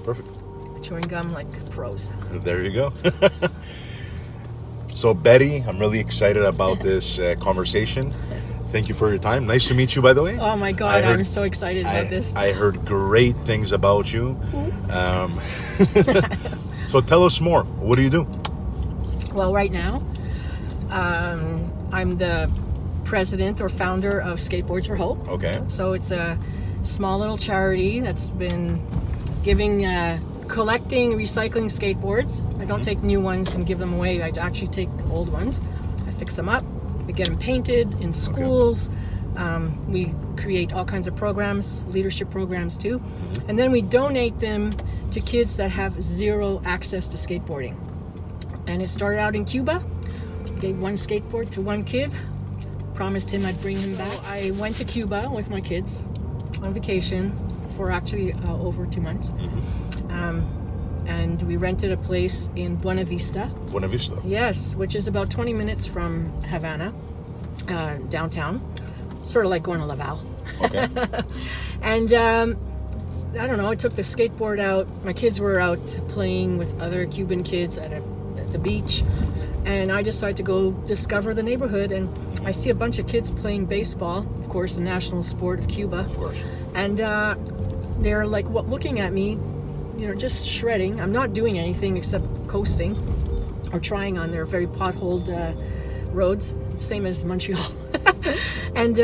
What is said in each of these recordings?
Perfect. Chewing gum like pros. There you go. So, Betty, I'm really excited about this conversation. Thank you for your time. Nice to meet you, by the way. Oh my God, I'm so excited about this. I heard great things about you. So tell us more. What do you do? Well, right now, I'm the president or founder of Skateboards for Hope. Okay. So it's a small little charity that's been collecting, recycling skateboards. I don't take new ones and give them away. I actually take old ones. I fix them up. We get them painted in schools. Okay. We create all kinds of programs, leadership programs too. Mm-hmm. And then we donate them to kids that have zero access to skateboarding. And it started out in Cuba. Gave one skateboard to one kid. Promised him I'd bring him back. I went to Cuba with my kids on vacation for actually over 2 months. Mm-hmm. And we rented a place in Buena Vista. Buena Vista? Yes, which is about 20 minutes from Havana, downtown. Sort of like going to Laval. Okay. And I don't know, I took the skateboard out. My kids were out playing with other Cuban kids at the beach. And I decided to go discover the neighborhood. And I see a bunch of kids playing baseball, of course, the national sport of Cuba. Of course. And they're like looking at me, just shredding. I'm not doing anything except coasting or trying on their very potholed roads, same as Montreal. And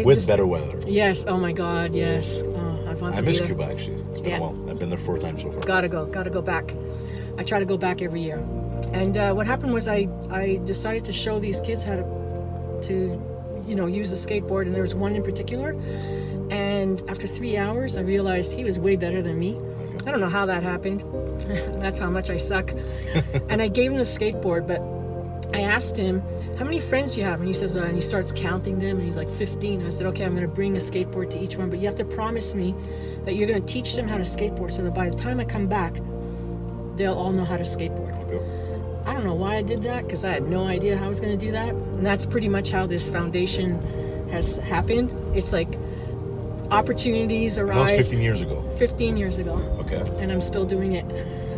with better weather. Yes. Oh my God. Yes. I miss Cuba actually. It's been a while. I've been there 4 times so far. Gotta go back. I try to go back every year. And what happened was I decided to show these kids how to use a skateboard, and there was one in particular. And after 3 hours, I realized he was way better than me. I don't know how that happened. That's how much I suck. And I gave him the skateboard, but I asked him, how many friends do you have? And he says, and he starts counting them, and he's like 15. And I said, okay, I'm going to bring a skateboard to each one, but you have to promise me that you're going to teach them how to skateboard so that by the time I come back, they'll all know how to skateboard. Okay. I don't know why I did that, because I had no idea how I was going to do that. And that's pretty much how this foundation has happened. It's like opportunities arise. That was 15 years ago. 15 years ago. Okay. And I'm still doing it.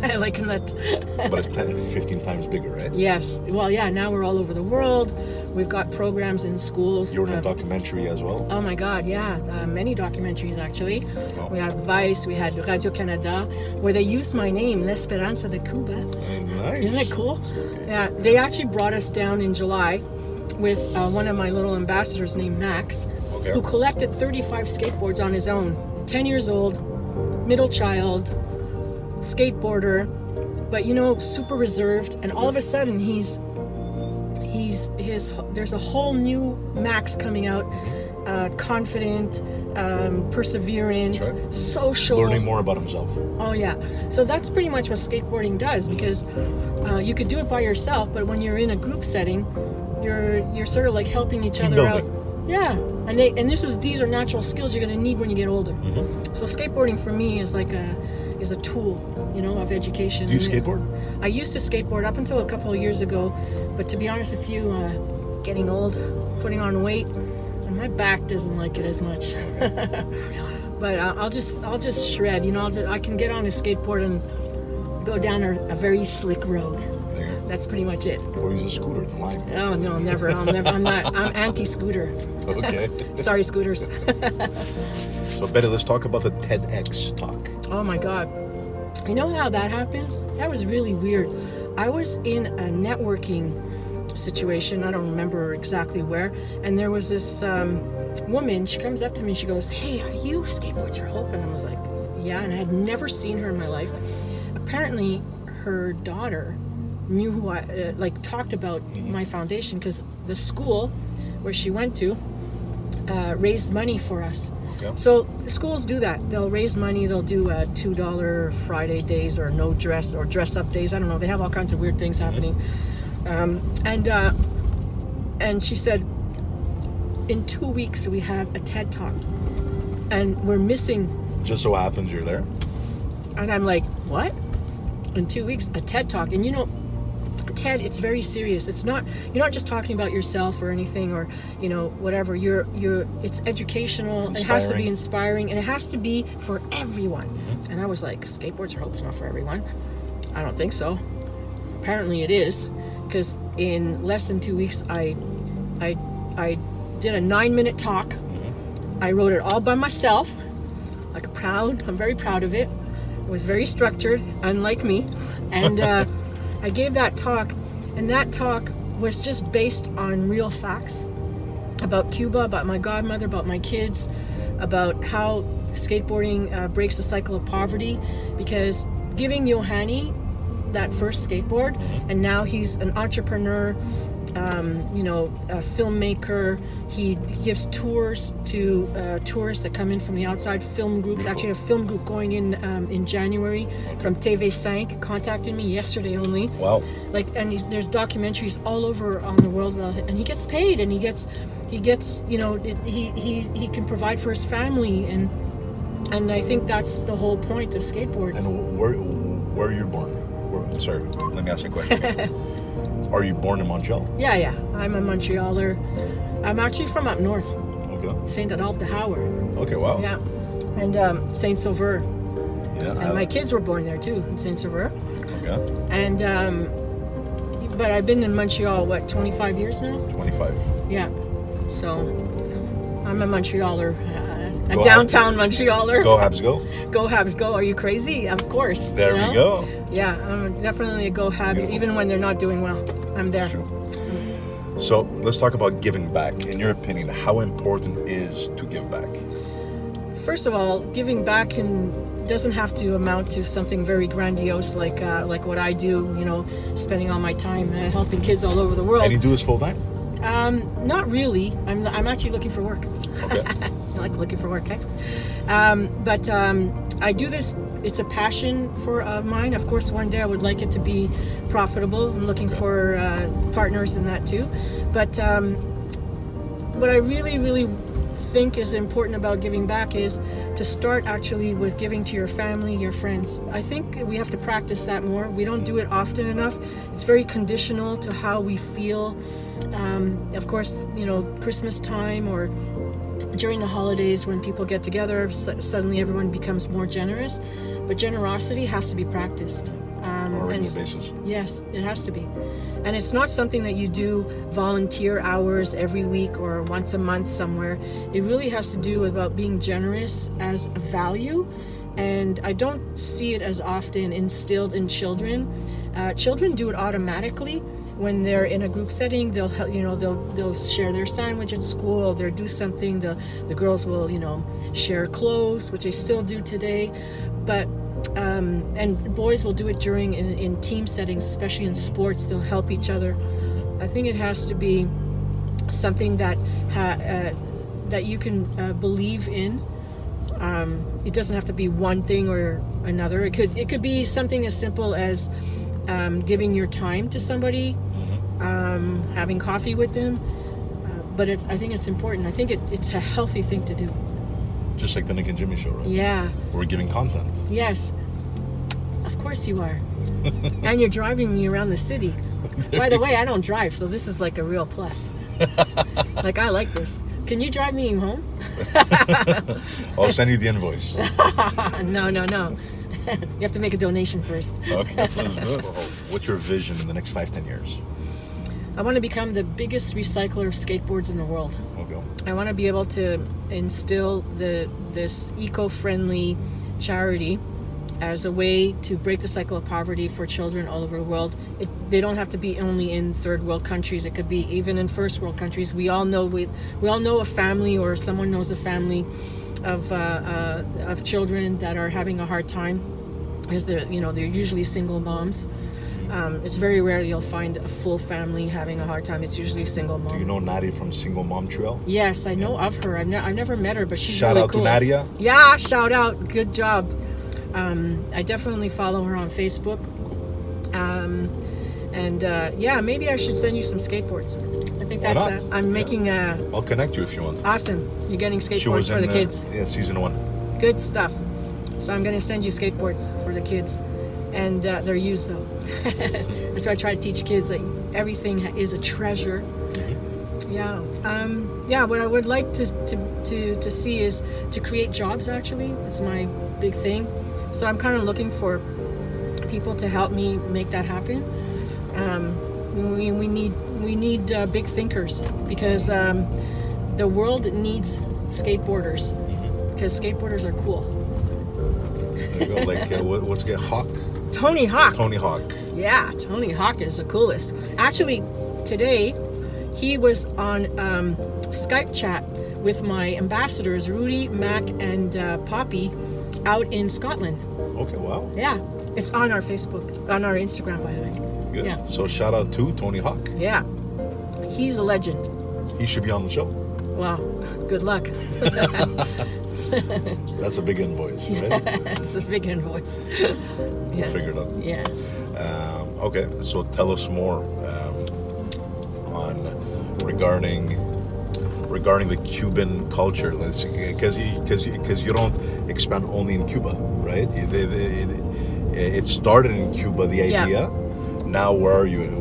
I like that. But it's 15 times bigger, right? Yes. Well, yeah, now we're all over the world. We've got programs in schools. You're in a documentary as well? Oh my God, yeah. Many documentaries, actually. Oh. We had Vice, we had Radio Canada, where they used my name, Esperanza de Cuba. Nice. Isn't that cool? Yeah. They actually brought us down in July with one of my little ambassadors named Max, okay, who collected 35 skateboards on his own. 10 years old, middle child, skateboarder, but super reserved. And all of a sudden there's a whole new Max coming out, confident, perseverant, right, social, learning more about himself. Oh yeah. So that's pretty much what skateboarding does, because you could do it by yourself, but when you're in a group setting, you're sort of like helping each other out. Yeah. And these are natural skills you're going to need when you get older. Mm-hmm. So skateboarding for me is like a tool, of education. Do you skateboard? I used to skateboard up until a couple of years ago, but to be honest with you, getting old, putting on weight, and my back doesn't like it as much. But I'll just shred. I can get on a skateboard and go down a very slick road. That's pretty much it. Or use a scooter, the line. Oh no, never. I'm anti-scooter. Okay. Sorry, scooters. So Betty, let's talk about the TEDx talk. Oh my God. You know how that happened? That was really weird. I was in a networking situation. I don't remember exactly where. And there was this woman. She comes up to me. She goes, "Hey, are you Skateboards for Hope?" And I was like, "Yeah." And I had never seen her in my life. Apparently, her daughter knew who I talked about my foundation, because the school where she went to raised money for us. Okay. So schools do that. They'll raise money. They'll do $2 Friday days or no dress or dress up days. I don't know. They have all kinds of weird things happening. And she said, in 2 weeks we have a TED Talk, and we're missing. Just so happens you're there. And I'm like, what? In 2 weeks, a TED Talk? And TED, it's very serious. It's not, you're not just talking about yourself or anything, or, you know, whatever. It's educational. It has to be inspiring, and it has to be for everyone. And I was like, skateboards, I hope it's not for everyone. I don't think so. Apparently it is, because in less than 2 weeks, I did a 9-minute talk. I wrote it all by myself. I'm very proud of it. It was very structured, unlike me. And I gave that talk, and that talk was just based on real facts about Cuba, about my godmother, about my kids, about how skateboarding breaks the cycle of poverty. Because giving Yohani that first skateboard, and now he's an entrepreneur, a filmmaker. He gives tours to tourists that come in from the outside, film groups. Actually, a film group going in January from TV5 contacted me yesterday only. Wow. There's documentaries all over on the world, and he gets paid, and he gets he can provide for his family, and I think that's the whole point of skateboards. And where you're born? Sorry, let me ask you a question. Are you born in Montreal? Yeah. I'm a Montrealer. I'm actually from up north. Okay. Saint Adolphe de Howard. Okay, wow. Yeah. And Saint Sauveur. Yeah. And my kids were born there too, in Saint Sauveur. Okay. And but I've been in Montreal 25 years now? 25. Yeah. So I'm a Montrealer. Go downtown Habs. Montrealer. Go Habs, go. Go Habs, go. Are you crazy? Of course. There we go. Yeah, I'm definitely a Go Habs, Beautiful. Even when they're not doing well. I'm there. So let's talk about giving back. In your opinion, how important is to give back? First of all, giving back doesn't have to amount to something very grandiose like what I do. Spending all my time helping kids all over the world. And you do this full time? Not really. I'm actually looking for work. Okay. I like looking for work, eh? But I do this. It's a passion of mine. Of course, one day I would like it to be profitable. I'm looking for partners in that too. But what I really, really think is important about giving back is to start actually with giving to your family, your friends. I think we have to practice that more. We don't do it often enough. It's very conditional to how we feel. Of course, Christmas time or during the holidays when people get together, suddenly everyone becomes more generous. But generosity has to be practiced. On a regular basis. Yes, it has to be. And it's not something that you do volunteer hours every week or once a month somewhere. It really has to do about being generous as a value. And I don't see it as often instilled in children. Children do it automatically. When they're in a group setting, they'll share their sandwich at school. They'll do something. The girls will share clothes, which they still do today. But and boys will do it during in team settings, especially in sports. They'll help each other. I think it has to be something that you can believe in. It doesn't have to be one thing or another. It could be something as simple as giving your time to somebody, having coffee with them. But I think it's important. I think it's a healthy thing to do. Just like the Nick and Jimmy show, right? Yeah. We're giving content. Yes. Of course you are. And you're driving me around the city. By the way, I don't drive, so this is like a real plus. I like this. Can you drive me home? I'll send you the invoice. No. You have to make a donation first. Okay, let's do it. What's your vision in the next 5-10 years? I want to become the biggest recycler of skateboards in the world. Okay. I want to be able to instill this eco-friendly charity as a way to break the cycle of poverty for children all over the world. They don't have to be only in third world countries. It could be even in first world countries. We all know a family, or someone knows a family of children that are having a hard time. They're usually single moms. It's very rare you'll find a full family having a hard time. It's usually single mom. Do you know Nadia from Single Mom Trail? Yes, I know of her. I've never met her, but she's Shout really out cool. to Nadia. Yeah, shout out. Good job. I definitely follow her on Facebook. Maybe I should send you some skateboards. I think Why that's. not? I'm making a. I'll connect you if you want. Awesome. You're getting She skateboards was for the kids. season 1. Good stuff. So I'm going to send you skateboards for the kids. and they're used though. That's why I try to teach kids that everything is a treasure. Yeah. What I would like to see is to create jobs. Actually, it's my big thing. So I'm kind of looking for people to help me make that happen. We need big thinkers, because the world needs skateboarders, because skateboarders are cool. There you go. Like what's it? Hawk. Tony Hawk. Tony Hawk. Yeah, Tony Hawk is the coolest. Actually, today he was on Skype chat with my ambassadors, Rudy, Mac, and Poppy, out in Scotland. Okay, wow. Yeah, it's on our Facebook, on our Instagram, by the way. Good. Yeah. So shout out to Tony Hawk. Yeah, he's a legend. He should be on the show. Wow, good luck. That's a big invoice, right? It's a big invoice. We'll figure it out. Yeah. Okay, so tell us more on regarding the Cuban culture, because you don't expand only in Cuba, right? It started in Cuba, the idea. Yeah. Now where are you?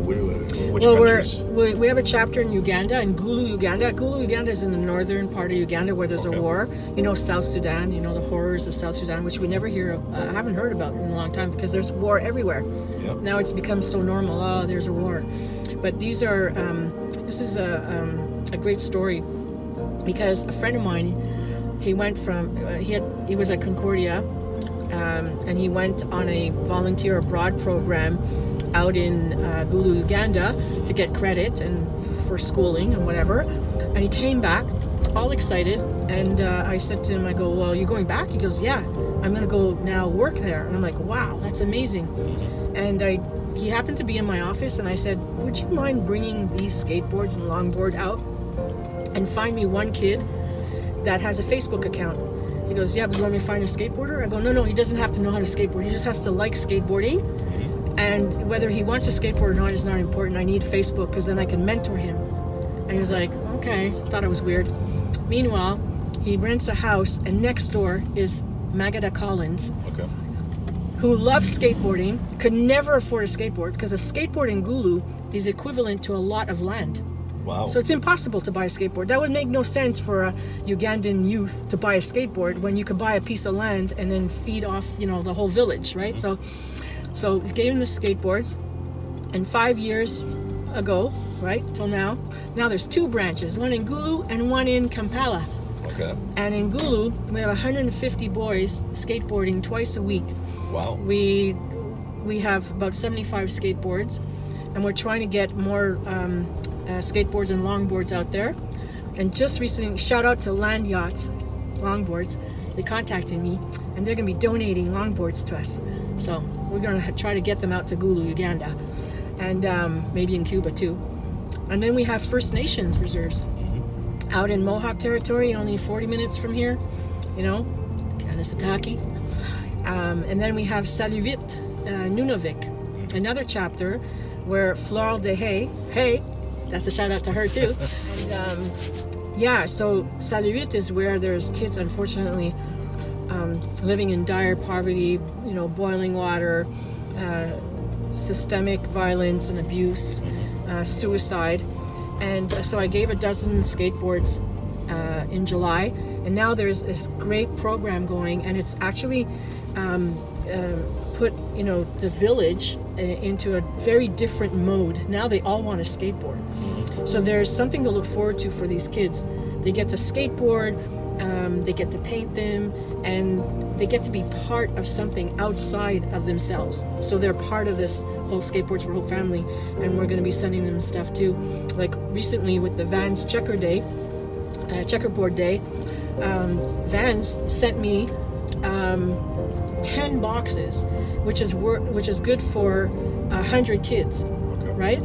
Which countries? We have a chapter in Uganda, in Gulu, Uganda. Gulu, Uganda is in the northern part of Uganda where there's a war. You know, South Sudan, you know, the horrors of South Sudan, which we never hear of, haven't heard about in a long time, because there's war everywhere. Yep. Now it's become so normal. Oh, there's a war. But this is a great story, because a friend of mine, he went from, he was at Concordia, and he went on a volunteer abroad program out in Gulu, Uganda, to get credit and for schooling and whatever. And he came back all excited, and I said to him, I go, well, you're going back? He goes, yeah, I'm going to go now work there. And I'm like, wow, that's amazing. And he happened to be in my office, and I said, would you mind bringing these skateboards and longboard out and find me one kid that has a Facebook account? He goes, yeah, but you want me to find a skateboarder? I go, no, he doesn't have to know how to skateboard. He just has to like skateboarding. And whether he wants to skateboard or not is not important. I need Facebook, because then I can mentor him. And he was like, okay. Thought it was weird. Meanwhile, he rents a house, and next door is Magada Collins, Okay. who loves skateboarding, could never afford a skateboard, because a skateboard in Gulu is equivalent to a lot of land. Wow. So it's impossible to buy a skateboard. That would make no sense for a Ugandan youth to buy a skateboard when you could buy a piece of land and then feed off, you know, the whole village, right? So he gave him the skateboards, and 5 years ago, right, till now there's two branches, one in Gulu and one in Kampala. Okay. And in Gulu, we have 150 boys skateboarding twice a week. Wow. We have about 75 skateboards, and we're trying to get more skateboards and longboards out there. And just recently, shout out to Land Yachts Longboards, they contacted me, and they're going to be donating longboards to us. So we're going to try to get them out to Gulu, Uganda, and maybe in Cuba too. And then we have First Nations reserves out in Mohawk territory, only 40 minutes from here, you know, Kanesatake. And then we have Saluit, Nunavik, another chapter where Floral de Hey, that's a shout out to her too. And so Saluit is where there's kids, unfortunately, living in dire poverty, you know, boiling water, systemic violence and abuse, suicide. And so I gave a dozen skateboards in July, and now there's this great program going, and it's actually put, you know, the village into a very different mode. Now they all want to skateboard. So there's something to look forward to for these kids. They get to skateboard, they get to paint them, and they get to be part of something outside of themselves. So they're part of this whole Skateboards for Hope family, and we're going to be sending them stuff too. Like recently with the Vans Checkerboard Day, Vans sent me 10 boxes, which is good for 100 kids, right?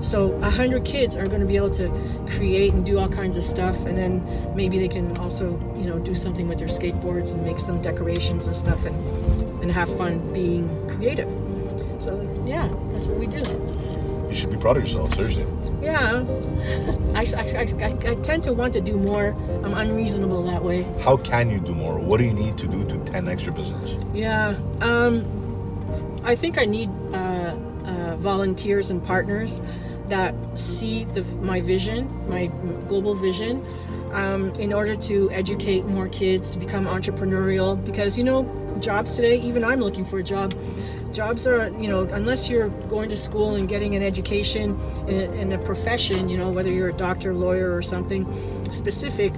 So 100 kids are going to be able to create and do all kinds of stuff, and then maybe they can also, you know, do something with their skateboards and make some decorations and stuff, and have fun being creative. So yeah, that's what we do. You should be proud of yourself, seriously. Yeah, I tend to want to do more. I'm unreasonable that way. How can you do more? What do you need to do to 10x your business? Yeah, I think I need volunteers and partners that see my vision, my global vision, in order to educate more kids to become entrepreneurial. Because, you know, jobs today, even I'm looking for a job. Jobs are, you know, unless you're going to school and getting an education in a profession, you know, whether you're a doctor, lawyer, or something specific,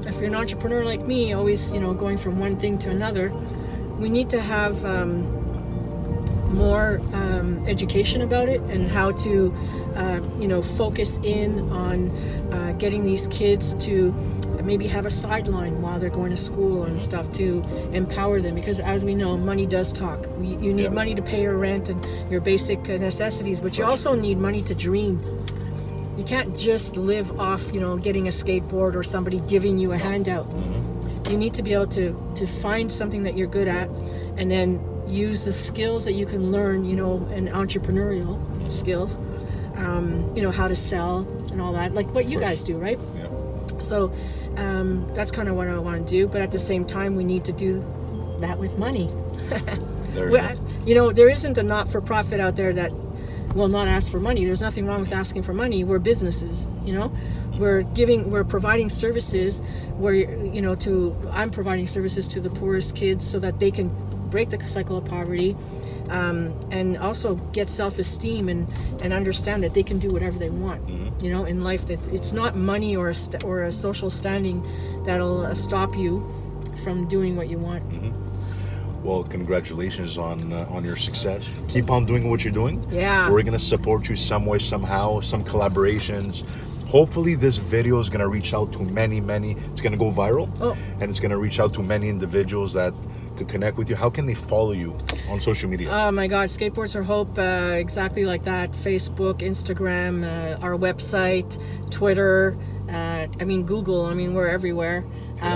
if you're an entrepreneur like me, always, you know, going from one thing to another, we need to have more education about it and how to, you know, focus in on getting these kids to maybe have a sideline while they're going to school and stuff to empower them, because as we know, money does talk. You need money to pay your rent and your basic necessities, but you also need money to dream. You can't just live off, you know, getting a skateboard or somebody giving you a handout. You need to be able to find something that you're good at and then use the skills that you can learn, you know, and entrepreneurial skills, you know, how to sell and all that, like what you guys do, right? Yeah. So that's kind of what I want to do, but at the same time, we need to do that with money. You know, there isn't a not-for-profit out there that will not ask for money. There's nothing wrong with asking for money. We're businesses, you know. We're providing services where, you know, I'm providing services to the poorest kids so that they can break the cycle of poverty, and also get self-esteem and understand that they can do whatever they want, you know, in life. That it's not money or a social standing that'll stop you from doing what you want. Well, congratulations on your success. Keep on doing what you're doing. Yeah. We're gonna support you some way, somehow, some collaborations. Hopefully this video is gonna reach out to many, it's gonna go viral, and it's gonna reach out to many individuals that could connect with you. How can they follow you on social media? Oh my God, Skateboards for Hope, exactly like that. Facebook, Instagram, our website, Twitter, I mean, Google, I mean, we're everywhere.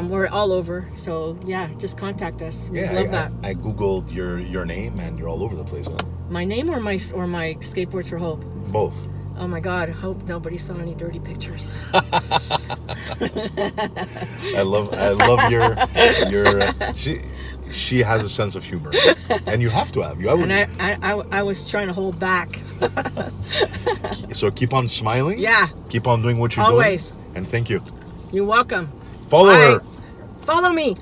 We're all over. So yeah, just contact us. We love that. I Googled your name and you're all over the place, huh? My name or my Skateboards for Hope? Both. Oh my God, I hope nobody saw any dirty pictures. I love your she has a sense of humor, and you have to have. I was trying to hold back. So keep on smiling. Yeah. Keep on doing what you're Always. doing. And thank you. You're welcome. Follow her. Follow me.